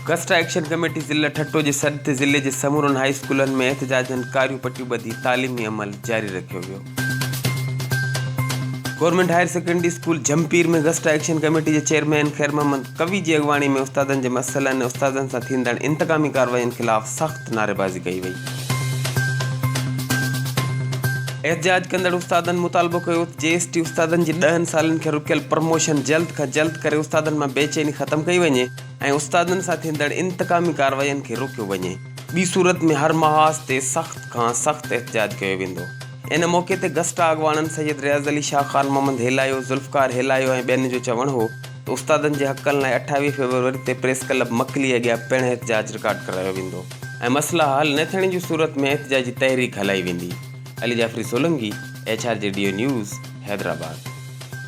गस्टा action committee ज़िला ठट्टो जे सॾ ज़िले जे समूरनि हाई स्कूलनि में एहतजाजनि कारियूं पटियूं ॿधी तालीमी अमल जारी रखियो वियो। गवर्नमेंट हायर सेकेंडरी स्कूल जमपीर में गस्टा एक्शन कमेटी के चेयरमैन खैर मोहम्मद कवी की अगवानी में उस्तादन के मसइलनि उस्तादन सां थींदड़ इंतकामी कार्रवाईनि खिलाफ़ सख्त नारेबाज़ी कई वई। एहतजाज कंदड़ उस्तादन मुतालबो कयो JST उस्तादन जी 10 सालन के रुकियल प्रमोशन जल्द खां जल्द करे उस्तादन में बेचैनी ख़त्म कई वञे ऐं उस्तादन सां थींदड़ इंतकामी कार्रवाईनि खे रोकियो वञे। ॿी सूरत में हर महाज ते सख्त खां सख्त एहतजाज कयो वेंदो। इन मौके ते गस्टा अगवाननि सैयद रियाज़ अली शाह ख़ान मोहम्मद हेलायो ज़ुल्फ़कार हेलायो ऐं ॿियनि जो चवणु हो त उस्तादनि जे हक़नि लाइ 28 फरवरी ते प्रेस क्लब मकली अॻियां पिणु एहतजाज रिकॉर्ड करायो वेंदो ऐं मसइला हल न थियण जी सूरत में एहतजाजी तहरीक हलाई वेंदी। Ali Jafri Solanki HRJDO news Hyderabad.